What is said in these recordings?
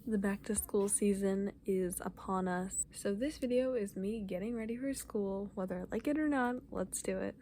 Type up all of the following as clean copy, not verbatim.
The back to school season is upon us. So this video is me getting ready for school. Whether I like it or not, let's do it.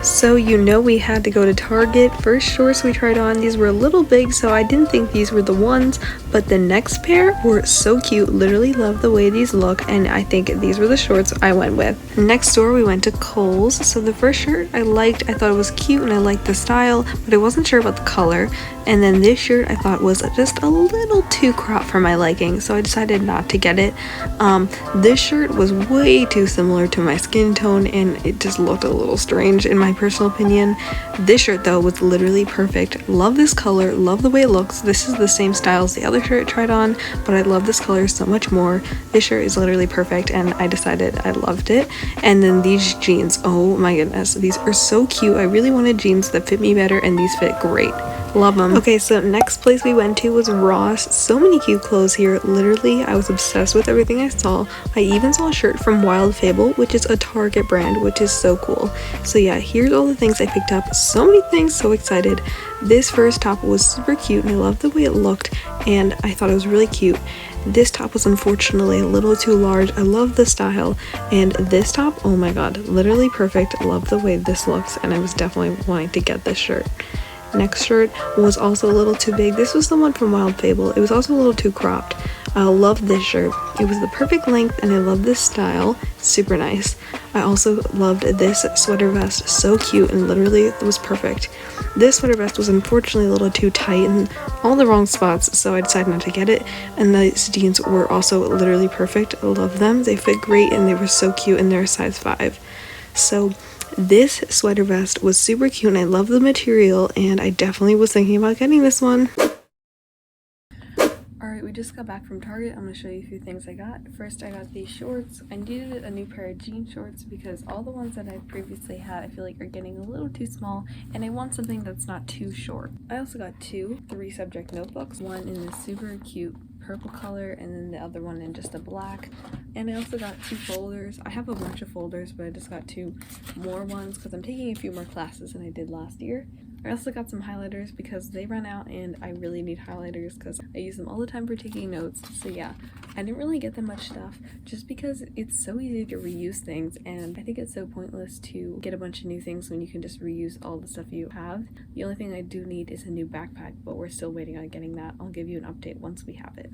So we had to go to Target. First shorts we tried on, these were a little big, so I didn't think these were the ones, but the next pair were so cute. Literally love the way these look, and I think these were the shorts I went with. Next door we went to Kohl's. So the first shirt I liked, I thought it was cute and I liked the style, but I wasn't sure about the color. And then this shirt I thought was just a little too cropped for my liking, so I decided not to get it. This shirt was way too similar to my skin tone and it just looked a little strange in my personal opinion. This shirt though was literally perfect. Love this color, love the way it looks. This is the same style as the other shirt I tried on, but I love this color so much more. This shirt is literally perfect and I decided I loved it. And then these jeans, oh my goodness, these are so cute. I really wanted jeans that fit me better and these fit great. Love them. Okay, so next place we went to was Ross. So many cute clothes here. Literally, I was obsessed with everything I saw. I even saw a shirt from Wild Fable, which is a Target brand, which is so cool. So yeah, here's all the things I picked up. So many things, so excited. This first top was super cute and I loved the way it looked and I thought it was really cute. This top was unfortunately a little too large. I love the style, and this top, oh my god, literally perfect. I love the way this looks and I was definitely wanting to get this shirt. Next shirt was also a little too big. This was the one from Wild Fable. It was also a little too cropped. I love this shirt. It was the perfect length and I love this style. Super nice. I also loved this sweater vest. So cute and literally it was perfect. This sweater vest was unfortunately a little too tight in all the wrong spots, so I decided not to get it. And these jeans were also literally perfect. I love them. They fit great and they were so cute and they're a size 5. So this sweater vest was super cute and I love the material and I definitely was thinking about getting this one. Alright, we just got back from Target. I'm going to show you a few things I got. First, I got these shorts. I needed a new pair of jean shorts because all the ones that I previously had I feel like are getting a little too small and I want something that's not too short. I also got 2 3-subject notebooks, one in this super cute purple color and then the other one in just a black. And I also got 2 folders. I have a bunch of folders, but I just got 2 more ones because I'm taking a few more classes than I did last year. I also got some highlighters because they ran out and I really need highlighters because I use them all the time for taking notes. So yeah, I didn't really get that much stuff just because it's so easy to reuse things and I think it's so pointless to get a bunch of new things when you can just reuse all the stuff you have. The only thing I do need is a new backpack, but we're still waiting on getting that. I'll give you an update once we have it.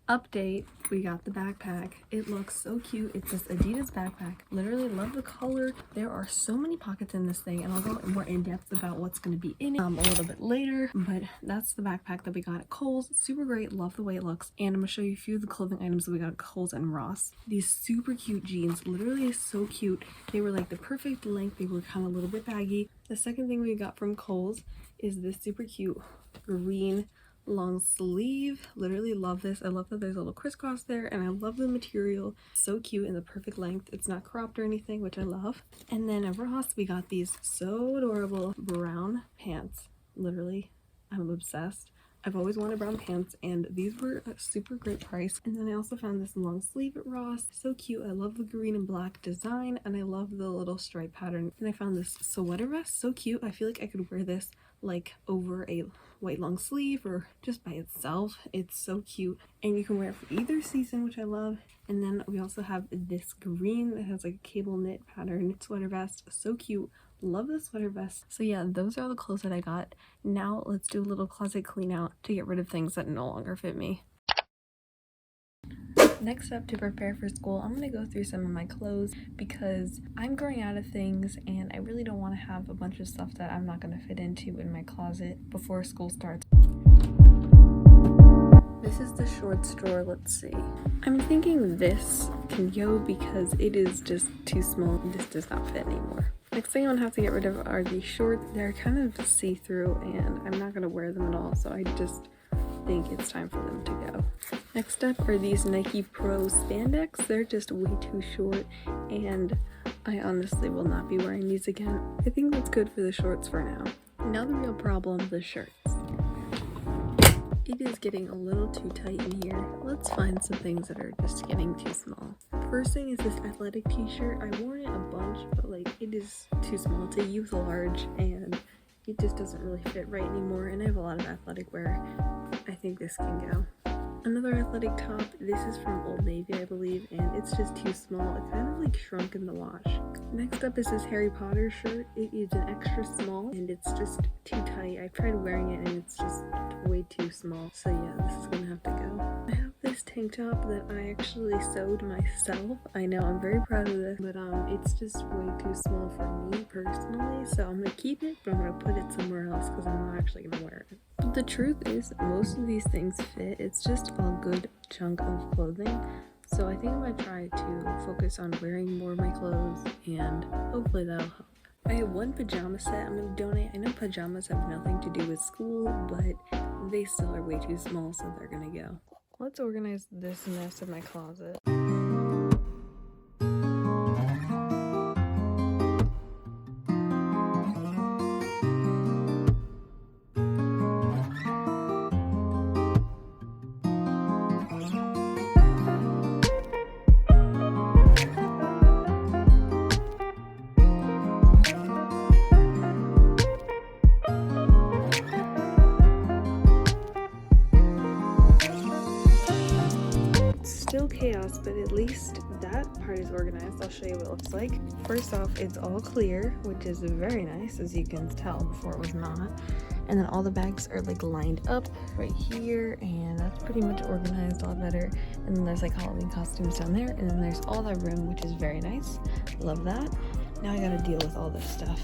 Update, we got the backpack. It looks so cute. It's this Adidas backpack. Literally love the color. There are so many pockets in this thing and I'll go more in depth about what's going to be in it a little bit later, but that's the backpack that we got at Kohl's. Super great, love the way it looks, and I'm going to show you a few of the clothing items that we got at Kohl's and Ross. These super cute jeans, literally so cute. They were like the perfect length. They were kind of a little bit baggy. The second thing we got from Kohl's is this super cute green long sleeve. Literally love this. I love that there's a little crisscross there and I love the material. So cute and the perfect length. It's not cropped or anything, which I love. And then at Ross we got these so adorable brown pants. Literally, I'm obsessed. I've always wanted brown pants and these were a super great price. And then I also found this long sleeve at Ross. So cute. I love the green and black design and I love the little stripe pattern. And I found this sweater vest. So cute. I feel like I could wear this like over a white long sleeve or just by itself. It's so cute and you can wear it for either season, which I love. And then we also have this green that has like a cable knit pattern sweater vest. So cute. Love the sweater vest. So yeah, those are all the clothes that I got. Now let's do a little closet clean out to get rid of things that no longer fit me. Next up, to prepare for school, I'm going to go through some of my clothes because I'm growing out of things and I really don't want to have a bunch of stuff that I'm not going to fit into in my closet before school starts. This is the shorts drawer. Let's see. I'm thinking this can go because it is just too small. This does not fit anymore. Next thing I'm gonna have to get rid of are these shorts. They're kind of see-through and I'm not gonna wear them at all, so I just think it's time for them to go. Next up are these Nike Pro spandex. They're just way too short and I honestly will not be wearing these again. I think that's good for the shorts for now. Now the real problem, the shirts. It is getting a little too tight in here. Let's find some things that are just getting too small. First thing is this athletic t-shirt. I worn it a bunch, but like it is too small. It's a youth large and it just doesn't really fit right anymore, and I have a lot of athletic wear. I think this can go. Another athletic top, this is from Old Navy, I believe, and it's just too small. It kind of like shrunk in the wash. Next up is this Harry Potter shirt. It is an extra small and it's just too tight. I've tried wearing it and it's just way too small. So yeah, this is gonna have to go. I have this tank top that I actually sewed myself. I know, I'm very proud of this, but it's just way too small for me personally. So I'm gonna keep it, but I'm gonna put it somewhere else because I'm not actually gonna wear it. But the truth is, most of these things fit. It's just a good chunk of clothing. So I think I'm gonna try to focus on wearing more of my clothes and hopefully that'll help. I have one pajama set I'm gonna donate. I know pajamas have nothing to do with school, but they still are way too small, so they're gonna go. Let's organize this mess in my closet. Still chaos, but at least that part is organized. I'll show you what it looks like. First off, it's all clear, which is very nice, as you can tell. Before it was not. And then all the bags are like lined up right here, and that's pretty much organized a lot better. And then there's like Halloween costumes down there, and then there's all that room, which is very nice. Love that. Now I gotta deal with all this stuff.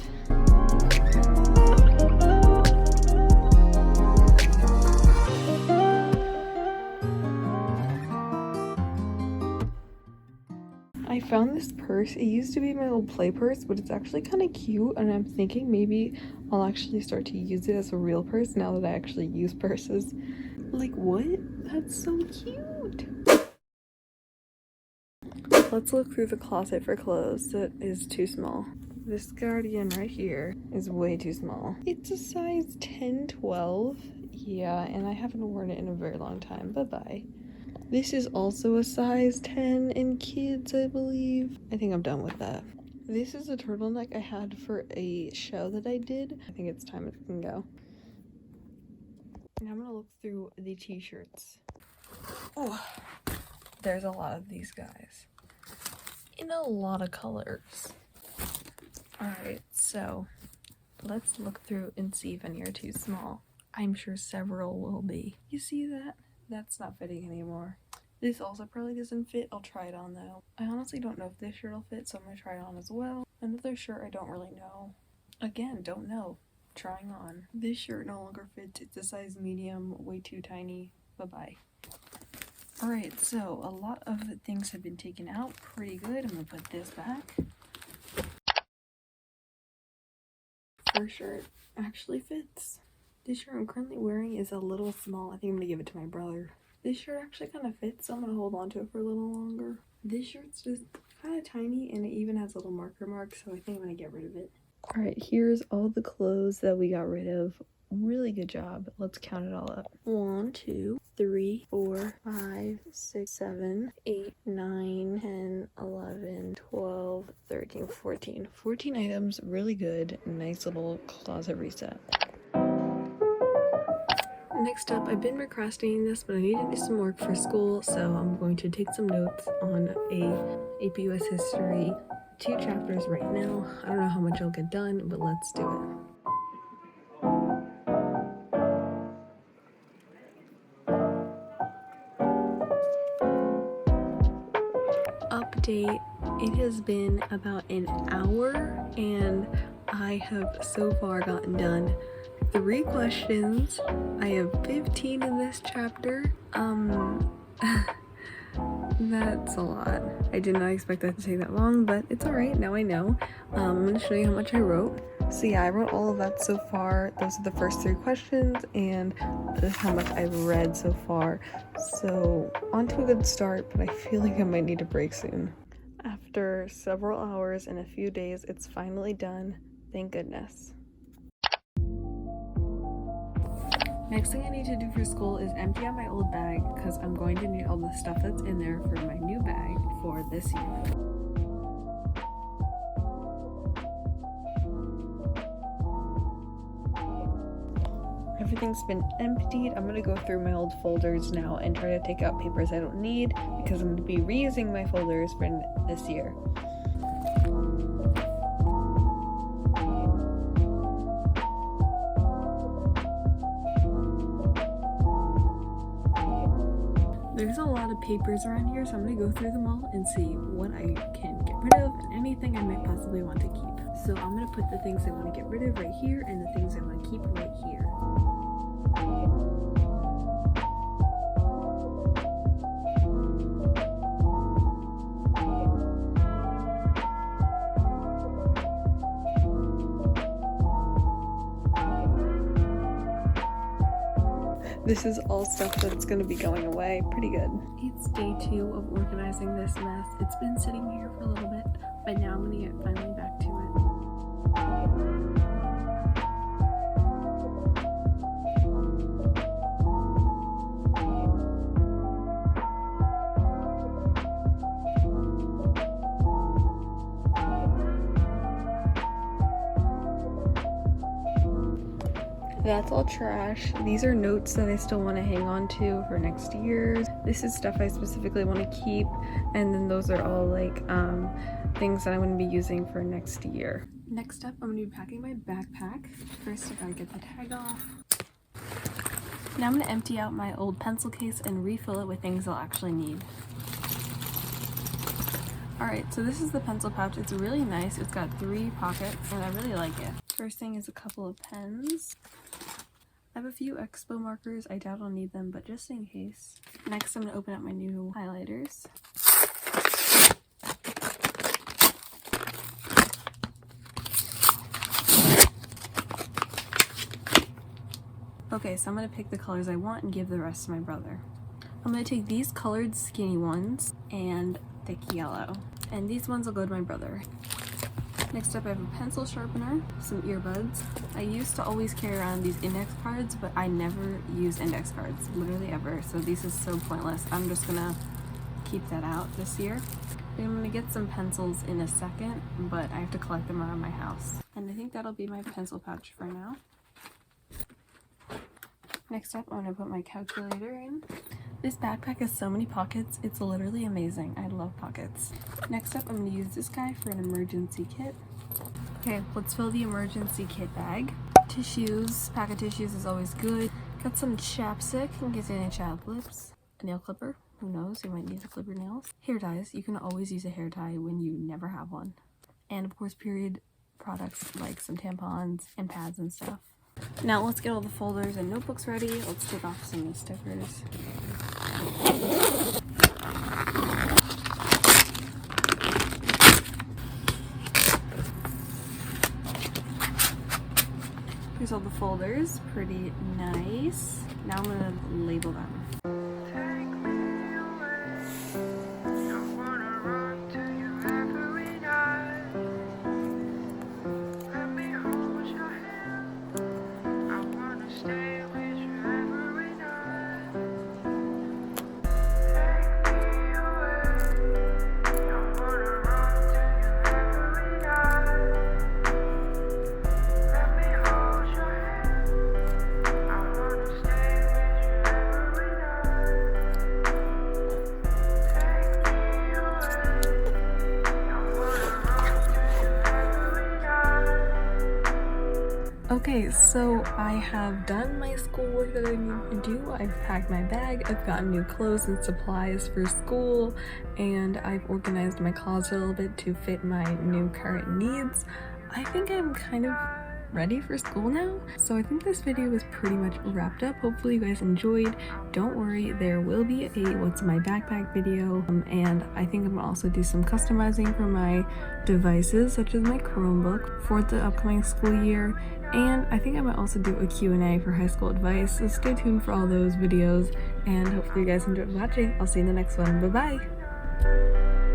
I found this purse. It used to be my little play purse, but it's actually kind of cute, and I'm thinking maybe I'll actually start to use it as a real purse now that I actually use purses. Like, what? That's so cute! Let's look through the closet for clothes that is too small. This cardigan right here is way too small. It's a size 10-12. Yeah, and I haven't worn it in a very long time. Bye-bye. This is also a size 10 in kids, I believe. I think I'm done with that. This is a turtleneck I had for a show that I did. I think it's time it can go. And I'm gonna look through the t-shirts. Oh, there's a lot of these guys in a lot of colors. Alright, so let's look through and see if any are too small. I'm sure several will be. You see that? That's not fitting anymore. This also probably doesn't fit. I'll try it on though. I honestly don't know if this shirt will fit, so I'm gonna try it on as well. Another shirt I don't really know. Again, don't know. Trying on. This shirt no longer fits. It's a size medium, way too tiny. Bye-bye. Alright, so a lot of things have been taken out. Pretty good. I'm gonna put this back. First shirt actually fits. This shirt I'm currently wearing is a little small. I think I'm gonna give it to my brother. This shirt actually kind of fits, so I'm gonna hold on to it for a little longer. This shirt's just kind of tiny, and it even has a little marker mark, so I think I'm gonna get rid of it. Alright, here's all the clothes that we got rid of. Really good job. Let's count it all up. 1, 2, 3, 4, 5, 6, 7, 8, 9, 10, 11, 12, 13, 14. 14 items. Really good. Nice little closet reset. Next up, I've been procrastinating this, but I need to do some work for school, so I'm going to take some notes on AP US history. 2 chapters right now. I don't know how much I'll get done, but let's do it. Update. It has been about an hour, and I have so far gotten done 3 questions. I have 15 in this chapter. That's a lot. I did not expect that to take that long, but it's alright, now I know. I'm going to show you how much I wrote. So yeah, I wrote all of that so far. Those are the first 3 questions, and this is how much I've read so far. So, on to a good start, but I feel like I might need a break soon. After several hours and a few days, it's finally done. Thank goodness. Next thing I need to do for school is empty out my old bag, because I'm going to need all the stuff that's in there for my new bag for this year. Everything's been emptied. I'm gonna go through my old folders now and try to take out papers I don't need because I'm gonna be reusing my folders for this year. There's a lot of papers around here, so I'm gonna go through them all and see what I can get rid of and anything I might possibly want to keep. So I'm gonna put the things I want to get rid of right here and the things I want to keep right here. This is all stuff that's going to be going away pretty good. It's day 2 of organizing this mess. It's been sitting here for a little bit, but now I'm going to get finally back to it. That's all trash. These are notes that I still want to hang on to for next year. This is stuff I specifically want to keep, and then those are all like things that I'm going to be using for next year. Next up, I'm going to be packing my backpack. First, I gotta get the tag off. Now I'm going to empty out my old pencil case and refill it with things I'll actually need. Alright, so this is the pencil pouch. It's really nice. It's got 3 pockets, and I really like it. First thing is a couple of pens. I have a few expo markers. I doubt I'll need them, but just in case. Next, I'm going to open up my new highlighters. Okay, so I'm going to pick the colors I want and give the rest to my brother. I'm going to take these colored skinny ones and thick yellow. And these ones will go to my brother. Next up, I have a pencil sharpener, some earbuds. I used to always carry around these index cards, but I never use index cards, literally ever. So this is so pointless. I'm just gonna keep that out this year. I'm gonna get some pencils in a second, but I have to collect them around my house. And I think that'll be my pencil pouch for now. Next up, I'm gonna put my calculator in. This backpack has so many pockets, it's literally amazing. I love pockets. Next up, I'm going to use this guy for an emergency kit. Okay, let's fill the emergency kit bag. Tissues, pack of tissues is always good. Got some chapstick in case any chapped lips. A nail clipper, who knows, you might need to clip your nails. Hair ties, you can always use a hair tie when you never have one. And of course, period products like some tampons and pads and stuff. Now let's get all the folders and notebooks ready. Let's take off some of the stickers. Here's all the folders, pretty nice. Now I'm gonna label them. Okay, so I have done my schoolwork that I need to do. I've packed my bag, I've gotten new clothes and supplies for school, and I've organized my closet a little bit to fit my new current needs. I think I'm kind of ready for school now, so I think this video is pretty much wrapped up. Hopefully you guys enjoyed. Don't worry, there will be a what's in my backpack video, and I think I'm gonna also do some customizing for my devices such as my Chromebook for the upcoming school year, and I think I might also do a Q&A for high school advice, so stay tuned for all those videos, and hopefully you guys enjoyed watching. I'll see you in the next one. Bye bye.